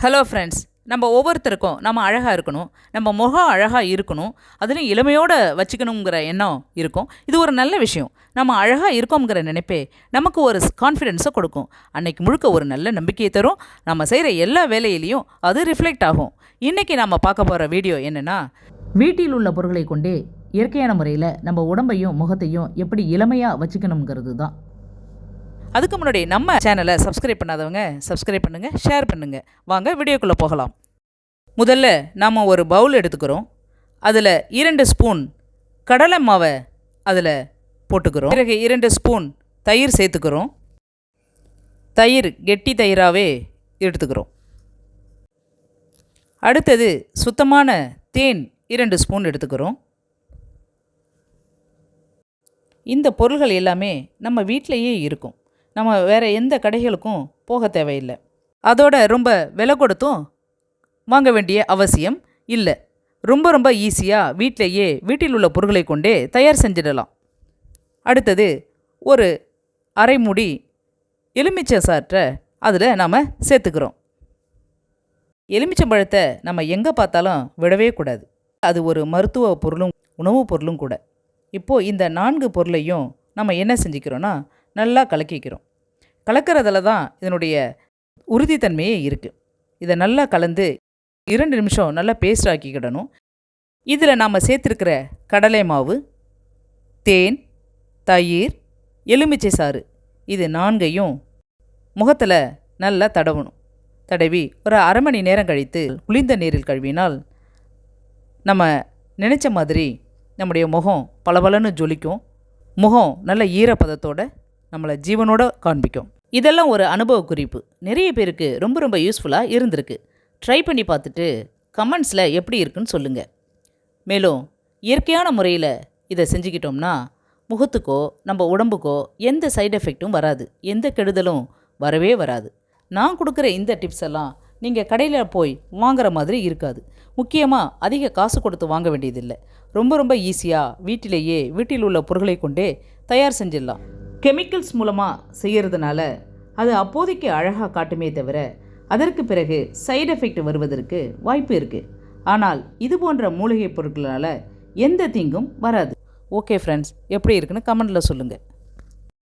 Hello friends, நம்ம ஒவ்வொருத்தருக்கும் நம்ம அழகாக இருக்கணும், நம்ம முகம் அழகாக இருக்கணும், அதுலேயும் இளமையோடு வச்சுக்கணுங்கிற எண்ணம் இருக்கும். இது ஒரு நல்ல விஷயம். நம்ம அழகாக இருக்கோங்கிற நினைப்பே நமக்கு ஒரு கான்ஃபிடென்ஸை கொடுக்கும். அன்னைக்கு முழுக்க ஒரு நல்ல நம்பிக்கையை தரும். நம்ம செய்கிற எல்லா வேலையிலையும் அது ரிஃப்ளெக்ட் ஆகும். இன்றைக்கி நம்ம பார்க்க போகிற வீடியோ என்னென்னா, வீட்டில் உள்ள பொருட்களை கொண்டே இயற்கையான முறையில் நம்ம உடம்பையும் முகத்தையும் எப்படி இளமையாக வச்சுக்கணுங்கிறது தான். அதுக்கு முன்னாடி நம்ம சேனலை சப்ஸ்கிரைப் பண்ணாதவங்க சப்ஸ்கிரைப் பண்ணுங்கள், ஷேர் பண்ணுங்கள். வாங்க வீடியோக்குள்ளே போகலாம். முதல்ல நாம் ஒரு பவுல் எடுத்துக்கிறோம். அதில் 2 ஸ்பூன் கடலை மாவை அதில் போட்டுக்கிறோம். பிறகு 2 ஸ்பூன் தயிர் சேர்த்துக்கிறோம். தயிர் கெட்டி தயிராகவே எடுத்துக்கிறோம். அடுத்தது சுத்தமான தேன் 2 ஸ்பூன் எடுத்துக்கிறோம். இந்த பொருள்கள் எல்லாமே நம்ம வீட்டிலையே இருக்கும். நம்ம வேறு எந்த கடைகளுக்கும் போக தேவையில்லை. அதோட ரொம்ப விலை கொடுத்தும் வாங்க வேண்டிய அவசியம் இல்லை. ரொம்ப ரொம்ப ஈஸியாக வீட்டில் உள்ள பொருட்களை கொண்டே தயார் செஞ்சிடலாம். அடுத்தது ஒரு அரை மூடி எலுமிச்சை சாற்றை அதில் நாம் சேர்த்துக்கிறோம். எலுமிச்சம்பழத்தை நம்ம எங்கே பார்த்தாலும் விடவே கூடாது. அது ஒரு மருத்துவ பொருளும் உணவுப் பொருளும் கூட. இப்போது இந்த 4 பொருளையும் நம்ம என்ன செஞ்சுக்கிறோன்னா நல்லா கலக்கிக்கிறோம். கலக்கிறதுல தான் இதனுடைய உறுதித்தன்மையே இருக்குது. இதை நல்லா கலந்து 2 நிமிஷம் நல்லா பேஸ்ட் ஆக்கிக்கிடணும். இதில் நாம் சேர்த்துருக்கிற கடலை மாவு, தேன், தயிர், எலுமிச்சை சாறு, இது 4ஐயும் முகத்தில் நல்லா தடவணும். தடவி ஒரு அரை மணி நேரம் கழித்து குளிர்ந்த நீரில் கழுவினால் நம்ம நினச்ச மாதிரி நம்முடைய முகம் பளபளன்னு ஜொலிக்கும். முகம் நல்ல ஈரப்பதத்தோடு நம்மளை ஜீவனோட காண்பிக்கும். இதெல்லாம் ஒரு அனுபவ குறிப்பு. நிறைய பேருக்கு ரொம்ப ரொம்ப யூஸ்ஃபுல்லாக இருந்திருக்கு. ட்ரை பண்ணி பார்த்துட்டு கமெண்ட்ஸில் எப்படி இருக்குன்னு சொல்லுங்கள். மேலும் இயற்கையான முறையில் இதை செஞ்சுக்கிட்டோம்னா முகத்துக்கோ நம்ம உடம்புக்கோ எந்த சைடு எஃபெக்ட்டும் வராது, எந்த கெடுதலும் வரவே வராது. நான் கொடுக்குற இந்த டிப்ஸ் எல்லாம் நீங்கள் கடையில் போய் வாங்குற மாதிரி இருக்காது. முக்கியமாக அதிக காசு கொடுத்து வாங்க வேண்டியதில்லை. ரொம்ப ரொம்ப ஈஸியாக வீட்டில் உள்ள பொருட்களை கொண்டே தயார் செஞ்சிடலாம். கெமிக்கல்ஸ் மூலமாக செய்கிறதுனால அது அப்போதைக்கு அழகாக காட்டுமே தவிர அதற்கு பிறகு சைடு எஃபெக்ட் வருவதற்கு வாய்ப்பு இருக்குது. ஆனால் இது போன்ற மூலிகை பொருட்களால் எந்த தீங்கும் வராது. ஓகே ஃப்ரெண்ட்ஸ், எப்படி இருக்குன்னு கமெண்டில் சொல்லுங்கள்.